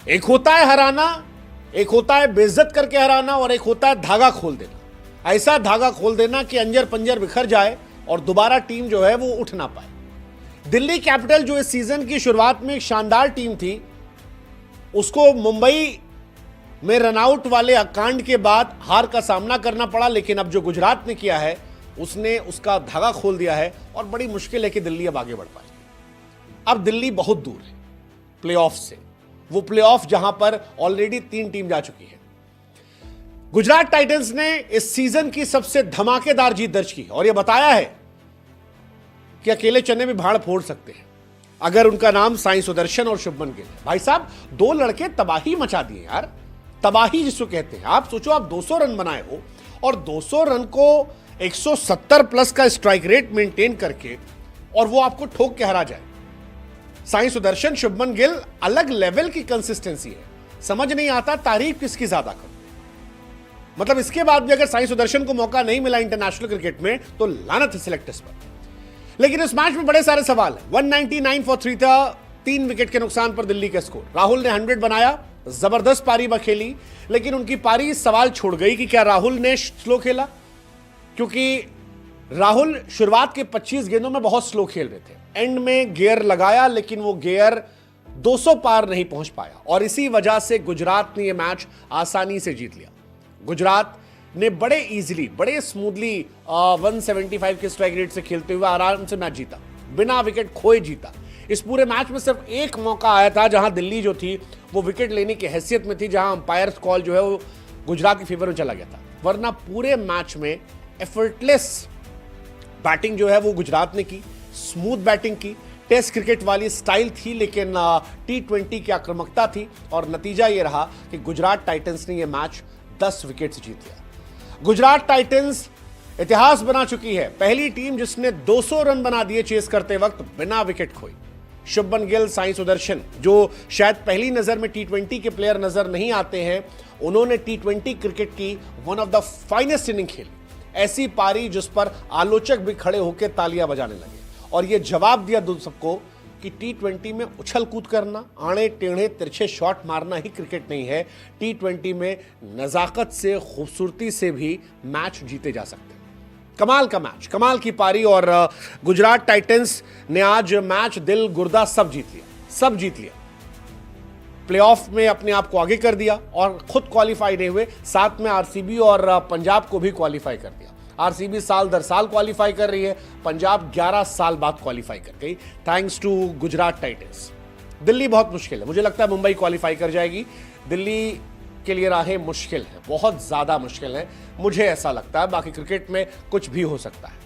एक होता है हराना, एक होता है बेइज्जत करके हराना, और एक होता है धागा खोल देना। ऐसा धागा खोल देना कि अंजर पंजर बिखर जाए और दोबारा टीम जो है वो उठ ना पाए। दिल्ली कैपिटल जो इस सीजन की शुरुआत में एक शानदार टीम थी, उसको मुंबई में रनआउट वाले कांड के बाद हार का सामना करना पड़ा, लेकिन अब जो गुजरात ने किया है उसने उसका धागा खोल दिया है और बड़ी मुश्किल है कि दिल्ली अब आगे बढ़ पाए। अब दिल्ली बहुत दूर है प्लेऑफ से, वो प्लेऑफ जहां पर ऑलरेडी 3 टीम जा चुकी है। गुजरात टाइटंस ने इस सीजन की सबसे धमाकेदार जीत दर्ज की और यह बताया है कि अकेले चने में भाड़ फोड़ सकते हैं अगर उनका नाम साई सुदर्शन और शुभमन गिल है। भाई साहब, 2 लड़के तबाही मचा दिए यार, तबाही जिसको कहते हैं। आप सोचो, आप 200 रन बनाए हो और 200 रन को 170 प्लस का स्ट्राइक रेट मेंटेन करके और वो आपको ठोक के हरा जाए। साई सुदर्शन, शुभमन गिल, अलग लेवल की कंसिस्टेंसी है। समझ नहीं आता तारीफ किसकी ज्यादा करूं। मतलब इसके बाद भी अगर साई सुदर्शन को मौका नहीं मिला इंटरनेशनल क्रिकेट में तो लानत है सिलेक्टर्स पर। लेकिन इस मैच में बड़े सारे सवाल है। 199 फॉर 3 था, 3 विकेट के नुकसान पर दिल्ली का स्कोर। राहुल ने 100 बनाया, जबरदस्त पारी खेली, लेकिन उनकी पारी सवाल छोड़ गई कि क्या राहुल ने स्लो खेला, क्योंकि राहुल शुरुआत के 25 गेंदों में बहुत स्लो खेल रहे थे। एंड में गियर लगाया लेकिन वो गियर 200 पार नहीं पहुंच पाया और इसी वजह से गुजरात ने यह मैच आसानी से जीत लिया। गुजरात ने बड़े इजीली, बड़े स्मूथली 175 के स्ट्राइक रेट से खेलते हुए आराम से मैच जीता, बिना विकेट खोए जीता। इस पूरे मैच में सिर्फ एक मौका आया था जहां दिल्ली जो थी वो विकेट लेने की हैसियत में थी, जहां अंपायर कॉल जो है वो गुजरात की फेवर में चला गया था। वरना पूरे मैच में एफर्टलेस बैटिंग जो है वो गुजरात ने की, स्मूथ बैटिंग की, टेस्ट क्रिकेट वाली स्टाइल थी, लेकिन T20 की आक्रामकता थी और नतीजा ये रहा कि गुजरात टाइटंस ने यह मैच 10 विकेट से जीत लिया। गुजरात टाइटंस इतिहास बना चुकी है, पहली टीम जिसने 200 रन बना दिए चेस करते वक्त बिना विकेट खोए। शुभमन गिल, साई सुदर्शन, जो शायद पहली नजर में T20 के प्लेयर नजर नहीं आते हैं, उन्होंने T20 क्रिकेट की one of the finest inning खेली। ऐसी पारी जिस पर आलोचक भी खड़े होकर तालियां बजाने लगे और यह जवाब दिया सबको कि T20 में उछल कूद करना, आड़े टेढ़े तिरछे शॉट मारना ही क्रिकेट नहीं है। T20 में नजाकत से, खूबसूरती से भी मैच जीते जा सकते हैं। कमाल का मैच, कमाल की पारी और गुजरात टाइटंस ने आज मैच, दिल, गुर्दा सब जीत लिया, सब जीत लिया। प्लेऑफ में अपने आप को आगे कर दिया और खुद क्वालिफाई नहीं हुए, साथ में आरसीबी और पंजाब को भी क्वालिफाई कर दिया। आरसीबी साल दर साल क्वालिफाई कर रही है, पंजाब 11 साल बाद क्वालिफाई कर गई, thanks to Gujarat Titans. Delhi बहुत मुश्किल है, मुझे लगता है मुंबई क्वालिफाई कर जाएगी। दिल्ली के लिए राहें मुश्किल है, बहुत ज्यादा मुश्किल है, मुझे ऐसा लगता है। बाकी क्रिकेट में कुछ भी हो सकता है।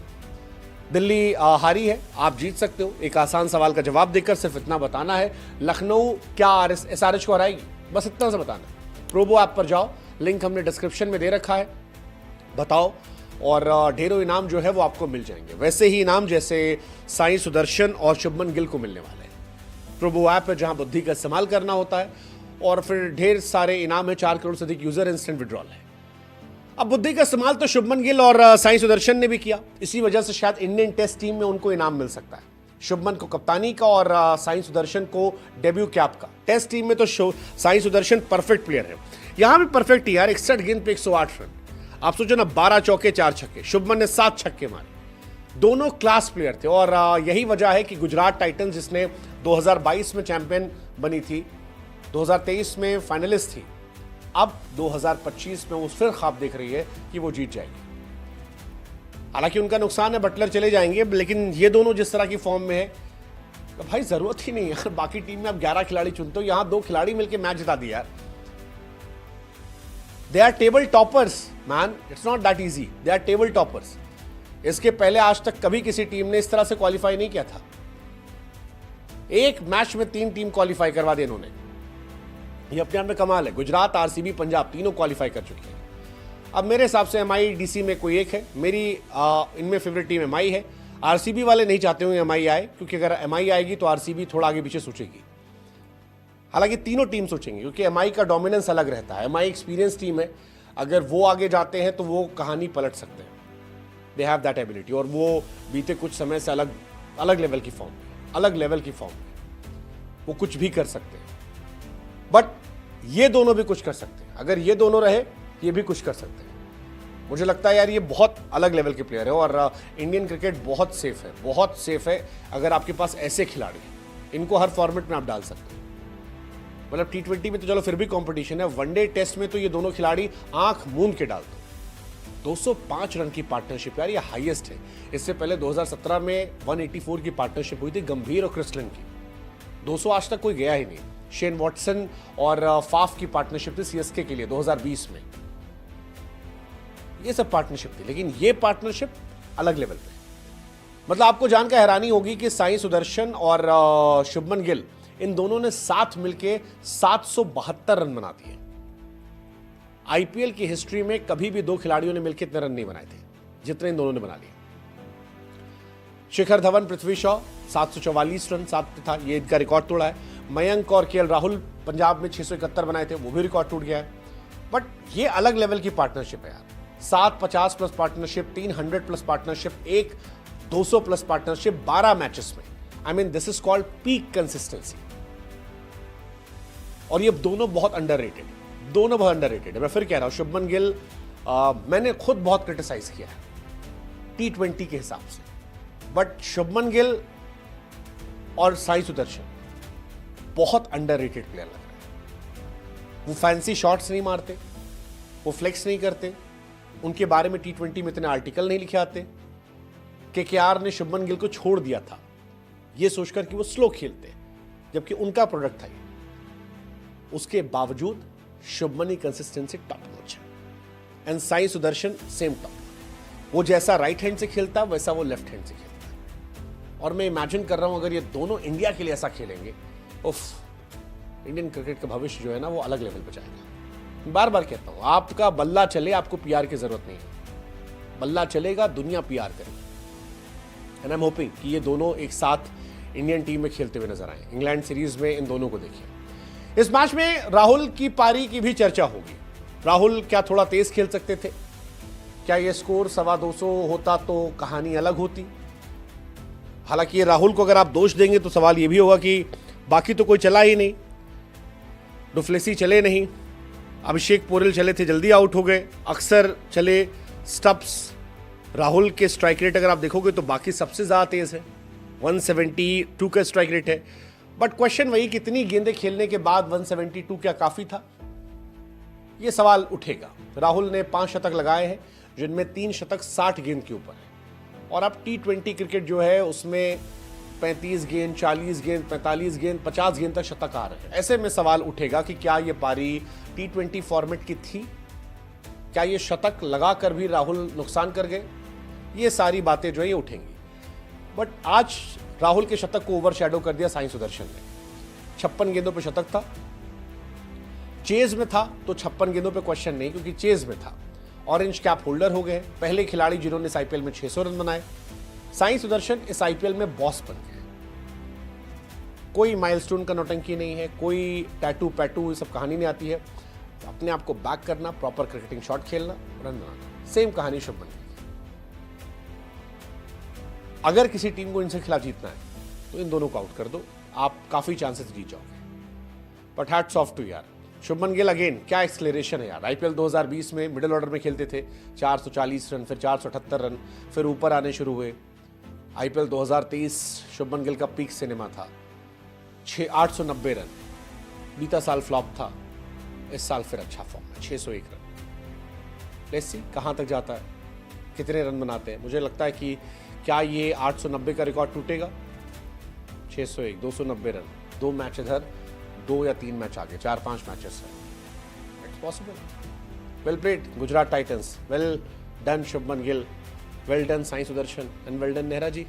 दिल्ली हारी है, आप जीत सकते हो। एक आसान सवाल का जवाब देकर सिर्फ इतना बताना है, लखनऊ क्या एसआरएच को हराएगी, बस इतना सा बताना है। प्रोबो ऐप पर जाओ, लिंक हमने डिस्क्रिप्शन में दे रखा है, बताओ और ढेरों इनाम जो है वो आपको मिल जाएंगे। वैसे ही इनाम जैसे साई सुदर्शन और शुभमन गिल को मिलने वाले हैं। प्रोबो ऐप है जहां बुद्धि का इस्तेमाल करना होता है और फिर ढेर सारे इनाम है। 4 करोड़ से अधिक यूजर इंस्टेंट विड्रॉल है। अब बुद्धि का इस्तेमाल तो शुभमन गिल और साई सुदर्शन ने भी किया, इसी वजह से शायद इंडियन टेस्ट टीम में उनको इनाम मिल सकता है। शुभमन को कप्तानी का और साई सुदर्शन को डेब्यू कैप का। टेस्ट टीम में तो साई सुदर्शन परफेक्ट प्लेयर है, यहां भी परफेक्ट यार। 61 गेंद पे 108 रन, आप सोचो ना, 12 चौके 4 छक्के। शुभमन ने 7 छक्के मारे, दोनों क्लास प्लेयर थे और यही वजह है कि गुजरात टाइटंस, जिसने 2022 में चैंपियन बनी थी, 2023 में फाइनलिस्ट थी, अब 2025 में वो फिर ख्वाब देख रही है कि वो जीत जाएगी। हालांकि उनका नुकसान है, बटलर चले जाएंगे, लेकिन ये दोनों जिस तरह की फॉर्म में है तो भाई जरूरत ही नहीं है। बाकी टीम में आप 11 खिलाड़ी चुनते हो, यहां 2 खिलाड़ी मिलकर मैच जिता दिया यार। They are table toppers man, it's not that easy, they are table toppers. इसके पहले आज तक कभी किसी टीम ने इस तरह से क्वालिफाई नहीं किया था। एक मैच में 3 टीम क्वालिफाई करवा दी इन्होंने, ये अपने आप में कमाल है। गुजरात, आरसीबी, पंजाब तीनों क्वालिफाई कर चुके हैं। अब मेरे हिसाब से एमआई डीसी में कोई एक है, मेरी इनमें फेवरेट टीम एमआई है। आरसीबी वाले नहीं चाहते हुए एमआई आए, क्योंकि अगर एमआई आएगी तो आरसीबी थोड़ा आगे पीछे सोचेगी। हालांकि तीनों टीम सोचेंगे, क्योंकि एमआई का डोमिनेंस अलग रहता है। एमआई एक्सपीरियंस टीम है, अगर वो आगे जाते हैं तो वो कहानी पलट सकते हैं। दे हैव दैट एबिलिटी और वो बीते कुछ समय से अलग लेवल की फॉर्म, अलग लेवल की फॉर्म, वो कुछ भी कर सकते हैं। बट ये दोनों भी कुछ कर सकते हैं, अगर ये दोनों रहे ये भी कुछ कर सकते हैं। मुझे लगता है यार ये बहुत अलग लेवल के प्लेयर है और इंडियन क्रिकेट बहुत सेफ है, बहुत सेफ है। अगर आपके पास ऐसे खिलाड़ी हैं, इनको हर फॉर्मेट में आप डाल सकते हैं। मतलब T20 में तो चलो फिर भी कंपटीशन है, वनडे टेस्ट में तो ये दोनों खिलाड़ी आंख मूंद के डाल दो। 205 रन की पार्टनरशिप यार, ये हाईएस्ट है। इससे पहले 2017 में 184 की पार्टनरशिप हुई थी गंभीर और क्रिस्टलन की। 200 आज तक कोई गया ही नहीं। शेन वॉटसन और फाफ की पार्टनरशिप थी सीएसके के लिए 2020 में। ये सब पार्टनरशिप थी, लेकिन ये पार्टनरशिप अलग लेवल पे। मतलब आपको जानकर हैरानी होगी कि साई सुदर्शन और शुभमन गिल, इन दोनों ने साथ मिलके 772 रन बना दिए। आईपीएल की हिस्ट्री में कभी भी दो खिलाड़ियों ने मिलकर इतने रन नहीं बनाए थे जितने इन दोनों ने बना लिए। शिखर धवन, पृथ्वी शॉ 744 रन साथ था, ये इनका रिकॉर्ड तोड़ा है। मयंक और केएल राहुल पंजाब में 671 बनाए थे, वो भी रिकॉर्ड टूट गया है। बट ये अलग लेवल की पार्टनरशिप है यार। 750 प्लस पार्टनरशिप, 300 प्लस पार्टनरशिप, एक 200 प्लस पार्टनरशिप 12 मैचेस में। I mean this is called peak consistency. और ये दोनों बहुत अंडररेटेड, दोनों बहुत अंडररेटेड है। मैं फिर कह रहा हूं, शुभमन गिल मैंने खुद बहुत क्रिटिसाइज किया है T20 के हिसाब से, बट शुभमन गिल और साई सुदर्शन बहुत अंडररेटेड प्लेयर लग रहे हैं। वो फैंसी शॉट्स नहीं मारते, वो फ्लेक्स नहीं करते, उनके बारे में T20 में इतने आर्टिकल नहीं लिखे आते। केकेआर ने शुभमन गिल को छोड़ दिया था ये सोचकर कि वो स्लो खेलते, जबकि उनका प्रोडक्ट था ये। उसके बावजूद शुभमन की कंसिस्टेंसी टॉप नॉच है and Sai Sudarshan same top. वो जैसा राइट हैंड से खेलता है वैसा वो लेफ्ट हैंड से खेलता है। और मैं इमेजिन कर रहा हूं अगर ये दोनों इंडिया के लिए ऐसा खेलेंगे, उफ, इंडियन क्रिकेट का भविष्य जो है ना वो अलग लेवल पर जाएगा। बार बार कहता हूं, आपका बल्ला चले, आपको पीआर की जरूरत नहीं है। बल्ला चलेगा, दुनिया पीआर करेगी। एंड आई एम होपिंग कि ये दोनों एक साथ इंडियन टीम में खेलते हुए नजर आए। इंग्लैंड सीरीज में इन दोनों को देखिए। इस मैच में राहुल की पारी की भी चर्चा होगी। राहुल क्या थोड़ा तेज खेल सकते थे? क्या ये स्कोर 225 होता तो कहानी अलग होती? हालांकि ये राहुल को अगर आप दोष देंगे तो सवाल ये भी होगा कि बाकी तो कोई चला ही नहीं, डुप्लेसी चले नहीं, अभिषेक पोरेल चले थे जल्दी आउट हो गए, अक्सर चले स्टब्स। राहुल के स्ट्राइक रेट अगर आप देखोगे तो बाकी सबसे ज्यादा तेज है, 172 का स्ट्राइक रेट है। बट क्वेश्चन वही, कितनी गेंदें खेलने के बाद 172 क्या काफी था? यह सवाल उठेगा। राहुल ने 5 शतक लगाए हैं, जिनमें 3 शतक 60 गेंद के ऊपर है। और अब T20 क्रिकेट जो है उसमें 35 गेंद, 40 गेंद, 45 गेंद, 50 गेंद तक शतक आ रहे हैं। ऐसे में सवाल उठेगा कि क्या यह पारी T20 फॉर्मेट की थी? क्या ये शतक लगाकर भी राहुल नुकसान कर गए? ये सारी बातें जो है ये उठेंगी। बट आज राहुल के शतक को ओवरशैडो कर दिया साई सुदर्शन ने। 56 गेंदों पे शतक था, चेज में था तो 56 गेंदों पे क्वेश्चन नहीं, क्योंकि चेज में था। ऑरेंज कैप होल्डर हो गए, पहले खिलाड़ी जिन्होंने इस आईपीएल में 600 रन बनाए। साई सुदर्शन इस आईपीएल में बॉस बन गए। कोई माइलस्टोन का नौटंकी नहीं है, कोई टैटू पैटू, ये सब कहानी नहीं आती है। अपने आप को बैक करना, प्रॉपर क्रिकेटिंग शॉट खेलना, रन बनाना, सेम कहानी शुभमन गिल। अगर किसी टीम को इनसे खिलाफ जीतना है तो इन दोनों को आउट कर दो, आप काफी चांसेस जीत जाओगे। बट हैट्स ऑफ टू यार शुभमन गिल, अगेन क्या एक्सलेरेशन है यार। आईपीएल 2020 में मिडिल ऑर्डर में खेलते थे, 440 रन, फिर 478 रन, फिर ऊपर आने शुरू हुए। आईपीएल 2023 शुभमन गिल का पीक सिनेमा था, 890 रन। बीता साल फ्लॉप था, इस साल फिर अच्छा फॉर्म है, 601 रन। लेट्स सी कहां तक जाता है, कितने रन बनाते हैं। मुझे लगता है कि क्या ये 890 का रिकॉर्ड टूटेगा? 601, 290 रन, 2 मैच इधर, 2 या 3 मैच आगे, 4-5 मैचेस है। It's possible. Well played Gujarat Titans, well done Shubman Gill, well done Sai Sudharsan and well done Nehra ji.